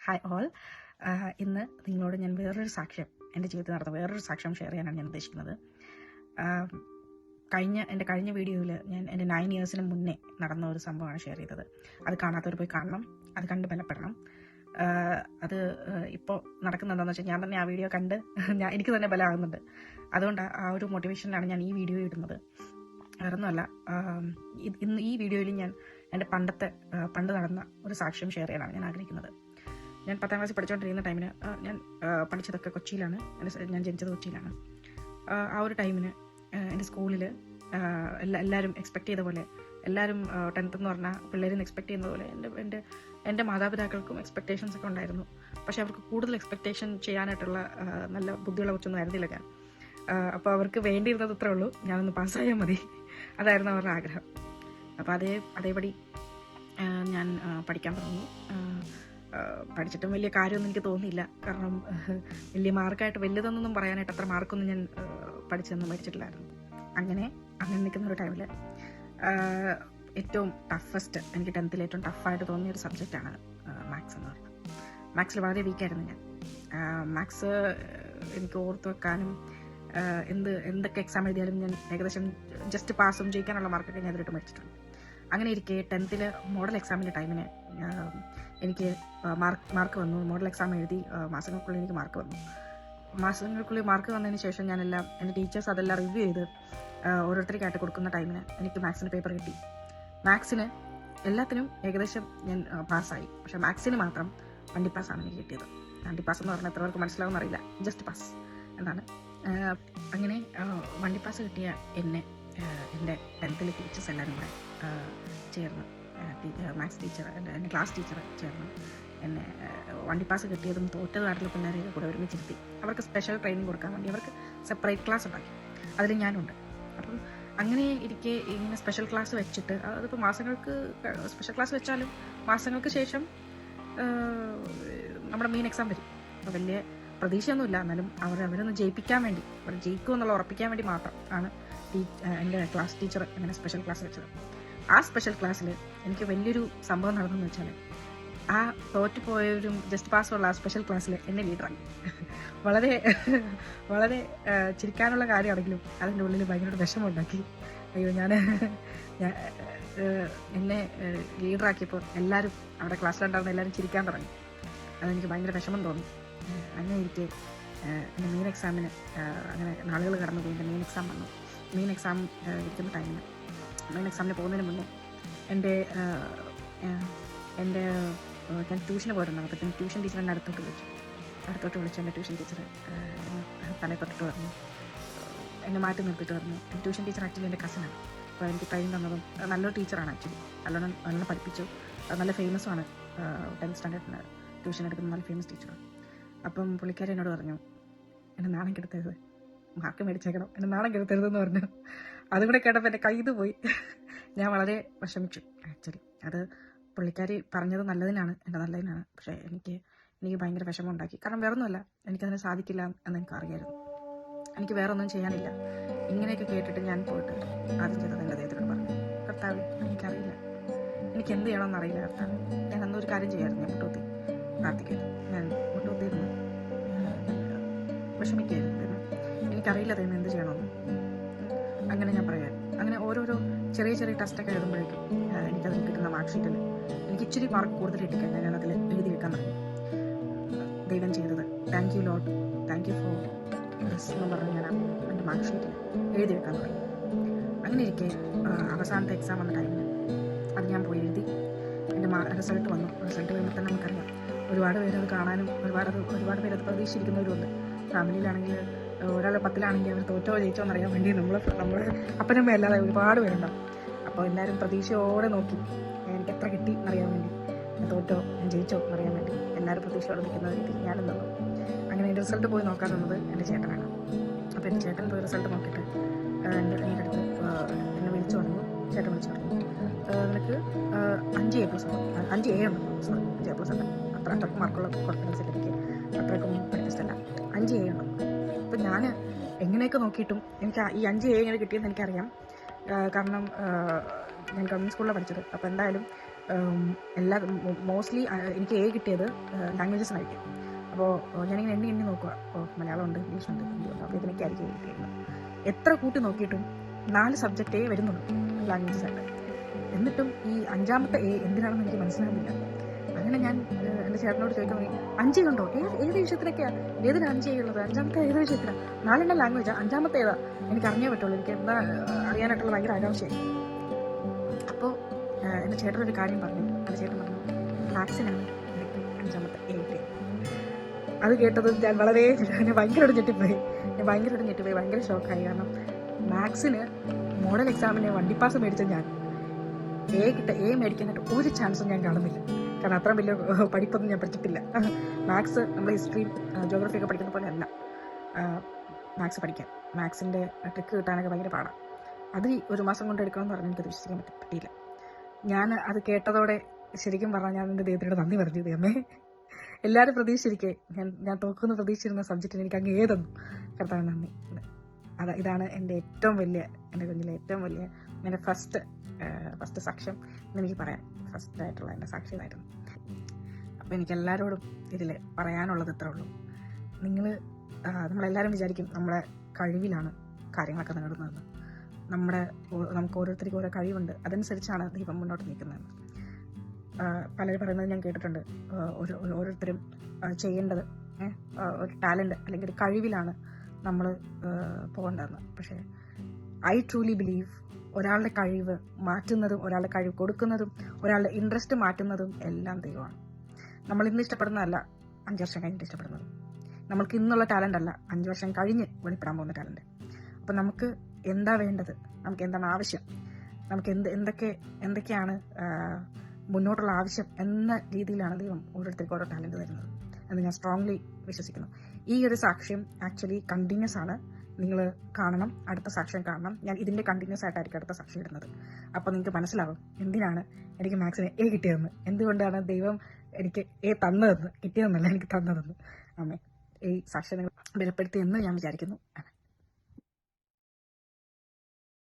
Hi all. ഇന്ന് നിങ്ങളോട് ഞാൻ എൻ്റെ ജീവിതത്തിൽ നടന്ന വേറൊരു സാക്ഷ്യം ഷെയർ ചെയ്യാനാണ് ഞാൻ ഉദ്ദേശിക്കുന്നത്. എൻ്റെ കഴിഞ്ഞ വീഡിയോയിൽ ഞാൻ എൻ്റെ 9 ഇയേഴ്സിന് മുന്നേ നടന്ന ഒരു സംഭവമാണ് ഷെയർ ചെയ്തത്. അത് കാണാത്തവർ പോയി കാണണം, അത് കണ്ട് ബലപ്പെടണം. അത് ഇപ്പോൾ നടക്കുന്നത് എന്താണെന്ന് വെച്ചാൽ ഞാൻ തന്നെ ആ വീഡിയോ കണ്ട് എനിക്ക് തന്നെ ബലമാകുന്നുണ്ട്. അതുകൊണ്ട് ആ ഒരു മോട്ടിവേഷനിലാണ് ഞാൻ ഈ വീഡിയോ ഇടുന്നത്. വേറൊന്നുമല്ല, ഇന്ന് ഈ വീഡിയോയിൽ ഞാൻ എൻ്റെ പണ്ട് നടന്ന ഒരു സാക്ഷ്യം ഷെയർ ചെയ്യാനാണ് ഞാൻ ആഗ്രഹിക്കുന്നത്. ഞാൻ 10ാം ക്ലാസ്സിൽ പഠിച്ചുകൊണ്ടിരിക്കുന്ന ടൈമിന് ഞാൻ പഠിച്ചതൊക്കെ കൊച്ചിയിലാണ്. ഞാൻ ജനിച്ചത് കൊച്ചിയിലാണ്. ആ ഒരു ടൈമിന് എൻ്റെ സ്കൂളിൽ എല്ലാവരും എക്സ്പെക്ട് ചെയ്ത പോലെ, എല്ലാവരും 10th എന്ന് പറഞ്ഞാൽ പിള്ളേരിൽ എക്സ്പെക്ട് ചെയ്യുന്ന പോലെ എൻ്റെ മാതാപിതാക്കൾക്കും എക്സ്പെക്റ്റേഷൻസ് ഒക്കെ ഉണ്ടായിരുന്നു. പക്ഷേ അവർക്ക് കൂടുതൽ എക്സ്പെക്റ്റേഷൻ ചെയ്യാനായിട്ടുള്ള നല്ല ബുദ്ധിയുള്ള കൊച്ചൊന്നും ആയിരുന്നില്ല ഞാൻ. അപ്പോൾ അവർക്ക് വേണ്ടിയിരുന്നത് ഇത്രേ ഉള്ളൂ, ഞാനൊന്ന് പാസ്സായാൽ മതി. അതായിരുന്നു അവരുടെ ആഗ്രഹം. അപ്പോൾ അതേപടി ഞാൻ പഠിക്കാൻ തുടങ്ങി. പഠിച്ചിട്ടും വലിയ കാര്യമൊന്നും എനിക്ക് തോന്നിയില്ല. കാരണം വലിയ മാർക്കായിട്ട് വലിയതൊന്നും പറയാനായിട്ട് അത്ര മാർക്കൊന്നും ഞാൻ പഠിച്ചൊന്നും പഠിച്ചിട്ടില്ലായിരുന്നു. അങ്ങനെ നിൽക്കുന്ന ഒരു ടൈമിൽ ഏറ്റവും ടഫസ്റ്റ്, എനിക്ക് 10th ഏറ്റവും ടഫായിട്ട് തോന്നിയ ഒരു സബ്ജക്റ്റാണ് മാത്സ് എന്ന് പറയുന്നത്. മാത്സിൽ വളരെ വീക്കായിരുന്നു ഞാൻ. മാത്സ് എനിക്ക് ഓർത്ത് വെക്കാനും എന്തൊക്കെ എക്സാം എഴുതിയാലും ഞാൻ ഏകദേശം ജസ്റ്റ് പാസും ജയിക്കാനുള്ള മാർക്കൊക്കെ ഞാൻ അതിലിട്ട് മേടിച്ചിട്ടുണ്ട്. അങ്ങനെ ഇരിക്കെ 10th മോഡൽ എക്സാമിൻ്റെ ടൈമിന് എനിക്ക് മാർക്ക് വന്നു. മോഡൽ എക്സാം എഴുതി മാസങ്ങൾക്കുള്ളിൽ എനിക്ക് മാർക്ക് വന്നു. മാസങ്ങൾക്കുള്ളിൽ മാർക്ക് വന്നതിന് ശേഷം ഞാനെല്ലാം എൻ്റെ ടീച്ചേഴ്സ് അതെല്ലാം റിവ്യൂ ചെയ്ത് ഓരോരുത്തർക്കായിട്ട് കൊടുക്കുന്ന ടൈമിന് എനിക്ക് മാത്സിന് പേപ്പർ കിട്ടി. മാത്സിന് എല്ലാത്തിനും ഏകദേശം ഞാൻ പാസ്സായി. പക്ഷേ മാത്സിന് മാത്രം വണ്ടി പാസ്സാണ് എനിക്ക് കിട്ടിയത്. വണ്ടി പാസ് എന്ന് പറഞ്ഞാൽ എത്ര പേർക്ക് മനസ്സിലാവുമെന്ന് അറിയില്ല, ജസ്റ്റ് പാസ് എന്നാണ്. അങ്ങനെ വണ്ടി പാസ് കിട്ടിയ എന്നെ എൻ്റെ 10th ടീച്ചേഴ്സ് എല്ലാവരും കൂടെ ചേർന്ന്, മാത്സ് ടീച്ചർ, എൻ്റെ ക്ലാസ് ടീച്ചർ ചേർന്ന് എന്നെ വണ്ടി പാസ് കിട്ടിയതും തോറ്റതായിട്ടുള്ള പിള്ളേരെ കൂടെ ഒരുമിച്ചിരുത്തി അവർക്ക് സ്പെഷ്യൽ ട്രെയിനിങ് കൊടുക്കാൻ വേണ്ടി അവർക്ക് സെപ്പറേറ്റ് ക്ലാസ് ഉണ്ടാക്കി. അതിൽ ഞാനുണ്ട്. അപ്പം അങ്ങനെ ഇരിക്കെ ഇങ്ങനെ സ്പെഷ്യൽ ക്ലാസ് വെച്ചിട്ട്, അതിപ്പോൾ സ്പെഷ്യൽ ക്ലാസ് വെച്ചാലും മാസങ്ങൾക്ക് ശേഷം നമ്മുടെ മെയിൻ എക്സാം വരും. അപ്പോൾ വലിയ പ്രതീക്ഷയൊന്നുമില്ല, എന്നാലും അവരൊന്ന് ജയിപ്പിക്കാൻ വേണ്ടി, അവർ ജയിക്കുമെന്നുള്ള ഉറപ്പിക്കാൻ വേണ്ടി മാത്രം ആണ് എൻ്റെ ക്ലാസ് ടീച്ചർ അങ്ങനെ സ്പെഷ്യൽ ക്ലാസ് വെച്ചത്. ആ സ്പെഷ്യൽ ക്ലാസ്സിൽ എനിക്ക് വലിയൊരു സംഭവം നടന്നെന്ന് വെച്ചാൽ, ആ തോറ്റുപോയവരും ജസ്റ്റ് പാസ്സുള്ള ആ സ്പെഷ്യൽ ക്ലാസ്സിൽ എന്നെ ലീഡറാക്കി. വളരെ വളരെ ചിരിക്കാനുള്ള കാര്യമാണെങ്കിലും അതിൻ്റെ ഉള്ളിൽ ഭയങ്കര വിഷമമുണ്ടാക്കി. അയ്യോ, ഞാൻ എന്നെ ലീഡറാക്കിയപ്പോൾ എല്ലാവരും അവിടെ ക്ലാസ്സിലുണ്ടായിരുന്ന എല്ലാവരും ചിരിക്കാൻ തുടങ്ങി. അതെനിക്ക് ഭയങ്കര വിഷമം തോന്നി. അങ്ങനെ എനിക്ക് എൻ്റെ മെയിൻ എക്സാമിന് അങ്ങനെ നാളുകൾ കടന്നു പോയി. എൻ്റെ മെയിൻ എക്സാം വന്നു. മെയിൻ എക്സാം ഇരിക്കുന്ന ടൈമിന്, മെയിൻ എക്സാമിന് പോകുന്നതിന് മുന്നേ ഞാൻ ട്യൂഷന് പോയിട്ടുണ്ടാകും. അപ്പോൾ ഞാൻ ട്യൂഷൻ ടീച്ചർ എന്നെ അടുത്തോട്ട് വിളിച്ചു. എൻ്റെ ട്യൂഷൻ ടീച്ചർ തലയിൽ തൊട്ടിട്ട് പറഞ്ഞു, എന്നെ മാറ്റി നിർത്തിയിട്ട് പറഞ്ഞു. ട്യൂഷൻ ടീച്ചർ ആക്ച്വലി എൻ്റെ കസിനാണ്. അപ്പോൾ എനിക്ക് ട്രെയിൻ തന്നതും നല്ലൊരു ടീച്ചറാണ്. ആക്ച്വലി നല്ലോണം പഠിപ്പിച്ചു. നല്ല ഫേമസുമാണ്. 10th സ്റ്റാൻഡേർഡിന് ട്യൂഷൻ എടുക്കുന്ന നല്ല ഫേമസ് ടീച്ചറാണ്. അപ്പം പുള്ളിക്കാരി എന്നോട് പറഞ്ഞു, എന്നെ നാണം കെടുത്തരുത്, മാർക്ക് മേടിച്ചേക്കണം, എന്നെ നാണം കെടുത്തരുതെന്ന് പറഞ്ഞു. അതും കൂടെ കേട്ടപ്പോൾ എൻ്റെ കയ്യിൽ പോയി. ഞാൻ വളരെ വിഷമിച്ചു. ആക്ച്വലി അത് പുള്ളിക്കാരി പറഞ്ഞത് നല്ലതിനാണ്, എൻ്റെ നല്ലതിനാണ്. പക്ഷേ എനിക്ക് ഭയങ്കര വിഷമം ഉണ്ടാക്കി. കാരണം വേറൊന്നുമല്ല, എനിക്കതിന് സാധിക്കില്ല എന്ന് എനിക്കറിയായിരുന്നു. എനിക്ക് വേറെ ഒന്നും ചെയ്യാനില്ല. ഇങ്ങനെയൊക്കെ കേട്ടിട്ട് ഞാൻ പോയിട്ട് ആദ്യം ചെയ്തത് എൻ്റെ ദൈവത്തിനോട് പറഞ്ഞു, കർത്താവ്, എനിക്കറിയില്ല, എനിക്ക് എന്ത് ചെയ്യണമെന്ന് അറിയില്ല കർത്താവ്. ഞാൻ അന്നൊരു കാര്യം ചെയ്യായിരുന്നു, ഞാൻ മുട്ടൂത്തി പ്രാർത്ഥിക്കായിരുന്നു. ഞാൻ മുട്ടൂത്തിയിരുന്നു വിഷമിക്കായിരുന്നു. എനിക്കറിയില്ല ദൈവം എന്ത് ചെയ്യണമെന്ന്. അങ്ങനെ ഞാൻ പറയാം. അങ്ങനെ ഓരോരോ ചെറിയ ടെസ്റ്റൊക്കെ എഴുതുമ്പോഴേക്കും എനിക്കതിൽ കിട്ടുന്ന മാർക്ക് ഷീറ്റിൽ എനിക്ക് ഇച്ചിരി മാർക്ക് കൂടുതൽ കിട്ടിക്കഴിഞ്ഞാൽ ഞാൻ അതിൽ എഴുതി വെക്കാൻ തുടങ്ങി. ദൈവം ചെയ്തത്, thank you Lord, thank you for this എന്ന് പറഞ്ഞ് ഞാൻ എൻ്റെ മാർക്ക് ഷീറ്റിൽ എഴുതി വെക്കാൻ തുടങ്ങി. അങ്ങനെ ഇരിക്കെ അവസാനത്തെ എക്സാം വന്ന ടൈമിൽ അത് ഞാൻ പോയി എഴുതി. എൻ്റെ റിസൾട്ട് വന്നു. റിസൾട്ട് വരുമ്പോൾ തന്നെ നമുക്കറിയാം, ഒരുപാട് പേരത് കാണാനും ഒരുപാട് പേരത് പ്രതീക്ഷിച്ചിരിക്കുന്നവരുണ്ട്. ഫാമിലിയിലാണെങ്കിൽ ഒരാൾ 10ലാണെങ്കിൽ അവർ തോറ്റോ ജയിച്ചോ എന്നറിയാൻ വേണ്ടി നമ്മൾ അപ്പനമ്മ അല്ലാതെ ഒരുപാട് പേരുണ്ടാവും. അപ്പോൾ എല്ലാവരും പ്രതീക്ഷയോടെ നോക്കി എനിക്ക് എത്ര കിട്ടി എന്നറിയാൻ വേണ്ടി, തോറ്റോ ജയിച്ചോ എന്നറിയാൻ വേണ്ടി എല്ലാവരും പ്രതീക്ഷയോടെ നിൽക്കുന്ന രീതിയിൽ ഞാനും തന്നു. അങ്ങനെ എൻ്റെ റിസൾട്ട് പോയി നോക്കാൻ തന്നത് എൻ്റെ ചേട്ടനാണ്. അപ്പോൾ എൻ്റെ ചേട്ടൻ പോയി റിസൾട്ട് നോക്കിയിട്ട് എൻ്റെ അടുത്ത് എന്നെ വിളിച്ചു പറഞ്ഞു. ചേട്ടൻ വിളിച്ചു പറഞ്ഞു, നിനക്ക് 5 A+ ഉണ്ട്, 5 A ഉണ്ട്, സോറി 5 A+ ഉണ്ട്. അത്രയ്ക്ക് മാർക്കുള്ള കോൺഫിഡൻസ് എനിക്ക് അത്രയ്ക്കും പഠിപ്പിച്ചല്ല, 5 A ഉണ്ട്. അപ്പം ഞാൻ എങ്ങനെയൊക്കെ നോക്കിയിട്ടും എനിക്ക് ഈ 5 A എങ്ങനെ കിട്ടിയെന്ന് എനിക്കറിയാം. കാരണം ഞാൻ ഗവൺമെൻറ് സ്കൂളിലാണ് പഠിച്ചത്. അപ്പോൾ എന്തായാലും എല്ലാ മോസ്റ്റ്ലി എനിക്ക് എ കിട്ടിയത് ലാംഗ്വേജസിനായിരിക്കും. അപ്പോൾ ഞാനിങ്ങനെ എണ്ണി എണ്ണി നോക്കുക, മലയാളമുണ്ട്, ഇംഗ്ലീഷുണ്ട്, ഹിന്ദിയുണ്ട്, അപ്പോൾ ഇതിനൊക്കെയായിരിക്കും എ കിട്ടിയിരുന്നത്. എത്ര കൂട്ടി നോക്കിയിട്ടും 4 സബ്ജക്റ്റേ വരുന്നുള്ളൂ ലാംഗ്വേജസ് ആയിട്ട്. എന്നിട്ടും ഈ 5ാമത്തെ എ എന്തിനാണെന്ന് എനിക്ക് മനസ്സിലാകുന്നില്ല. അങ്ങനെ ഞാൻ എൻ്റെ ചേട്ടനോട് ചോദിക്കാൻ 5 കണ്ടോ, ഏത് വിഷയത്തിനൊക്കെയാണ്, ഏതിനാണ് 5 ചെയ്യുള്ളത്, 5ാമത്തെ ഏത് വിഷയത്തിലാണ്, 4 ലാംഗ്വേജ്, 5ാമത്തെ ഏതാ, എനിക്ക് അറിഞ്ഞേ പറ്റുള്ളൂ, എനിക്ക് എന്താ അറിയാനായിട്ടുള്ള ഭയങ്കര ആകാംക്ഷയായി. അപ്പോൾ എൻ്റെ ചേട്ടനൊരു കാര്യം പറഞ്ഞു. എൻ്റെ ചേട്ടൻ പറഞ്ഞു മാത്സിനാണ് എനിക്ക് 5ാമത്തെ എ കിട്ടിയത്. അത് കേട്ടത് ഞാൻ ഭയങ്കരമായിട്ട് ഞെട്ടിപ്പോയി, ഭയങ്കര ഷോക്കായി. കാരണം മാത്സിന് മോഡൽ എക്സാമിന് വണ്ടിപ്പാസ് മേടിച്ച ഞാൻ എ മേടിക്കാനായിട്ട് ഒരു ചാൻസും ഞാൻ കാണുന്നില്ല. കാരണം അത്ര വലിയ പഠിപ്പൊന്നും ഞാൻ പഠിച്ചിട്ടില്ല. മാത്സ് നമ്മൾ ഹിസ്റ്ററിയും ജോഗ്രഫിയൊക്കെ പഠിക്കുന്ന പോലെ അല്ല മാത്സ് പഠിക്കാൻ. മാത്സിൻ്റെ ട്രിക്ക് കിട്ടാനൊക്കെ ഭയങ്കര പാടാണ്. അത് 1 മാസം കൊണ്ട് എടുക്കണമെന്ന് പറഞ്ഞാൽ എനിക്കത് വിശ്വസിക്കാൻ പറ്റിയില്ല. ഞാൻ അത് കേട്ടതോടെ ശരിക്കും പറഞ്ഞാൽ ഞാൻ എൻ്റെ ദൈവത്തിനോട് നന്ദി പറഞ്ഞു. ദൈവമേ, എല്ലാവരും പ്രതീക്ഷിച്ചിരിക്കെ ഞാൻ തോക്കുന്ന പ്രതീക്ഷിച്ചിരുന്ന സബ്ജക്റ്റിന് എനിക്ക് അങ്ങ് ഏതെന്നു കർത്താവ് നന്ദി. ഇതാണ് എൻ്റെ കുഞ്ഞിലെ ഏറ്റവും വലിയ എൻ്റെ ഫസ്റ്റ് സാക്ഷ്യം എന്നെനിക്ക് പറയാം. ഫസ്റ്റ് ആയിട്ടുള്ള എൻ്റെ സാക്ഷി ഇതായിരുന്നു. അപ്പോൾ എനിക്ക് എല്ലാവരോടും ഇതിൽ പറയാനുള്ളത് ഇത്രേ ഉള്ളൂ. നമ്മളെല്ലാവരും വിചാരിക്കും നമ്മളെ കഴിവിലാണ് കാര്യങ്ങളൊക്കെ നേടുന്നതെന്ന്. നമുക്ക് ഓരോരുത്തർക്കും ഓരോ കഴിവുണ്ട്, അതനുസരിച്ചാണ് ദൈവം മുന്നോട്ട് നീക്കുന്നത്. പലരും പറയുന്നത് ഞാൻ കേട്ടിട്ടുണ്ട്, ഓരോരുത്തരും ചെയ്യേണ്ടത് ഒരു ടാലൻറ്റ് അല്ലെങ്കിൽ ഒരു കഴിവിലാണ് നമ്മൾ പോകേണ്ടതെന്ന്. പക്ഷേ ഐ ട്രൂലി ബിലീവ് ഒരാളുടെ കഴിവ് മാറ്റുന്നതും ഒരാളുടെ കഴിവ് കൊടുക്കുന്നതും ഒരാളുടെ ഇൻട്രസ്റ്റ് മാറ്റുന്നതും എല്ലാം ദൈവമാണ്. നമ്മൾ ഇന്ന് ഇഷ്ടപ്പെടുന്നതല്ല 5 വർഷം കഴിഞ്ഞിട്ട് ഇഷ്ടപ്പെടുന്നത്. നമ്മൾക്ക് ഇന്നുള്ള ടാലൻ്റ് അല്ല 5 വർഷം കഴിഞ്ഞ് വെളിപ്പെടാൻ പോകുന്ന ടാലൻറ്റ്. അപ്പം നമുക്ക് എന്താ വേണ്ടത്, നമുക്ക് എന്താണ് ആവശ്യം, നമുക്ക് എന്തൊക്കെയാണ് മുന്നോട്ടുള്ള ആവശ്യം എന്ന രീതിയിലാണ് ദൈവം ഓരോരുത്തർക്കും ഓരോ ടാലൻറ്റ് തരുന്നത് എന്ന് ഞാൻ സ്ട്രോങ്ലി വിശ്വസിക്കുന്നു. ഈ ഒരു സാക്ഷ്യം ആക്ച്വലി കണ്ടിന്യൂസ് ആണ്. നിങ്ങൾ കാണണം, അടുത്ത സാക്ഷ്യം കാണണം. ഞാൻ ഇതിൻ്റെ കണ്ടിന്യൂസ് ആയിട്ടായിരിക്കും അടുത്ത സാക്ഷ്യം ഇടുന്നത്. അപ്പോൾ നിങ്ങൾക്ക് മനസ്സിലാവും എന്തിനാണ് എനിക്ക് മാത്സിന് എ കിട്ടിയതെന്ന്, എന്തുകൊണ്ടാണ് ദൈവം എനിക്ക് എ തന്നതെന്ന്, കിട്ടിയതെന്നല്ല എനിക്ക് തന്നതെന്ന്. അമ്മേ, ഈ സാക്ഷ്യം നിങ്ങൾ ബലപ്പെടുത്തിയെന്ന് ഞാൻ വിചാരിക്കുന്നു.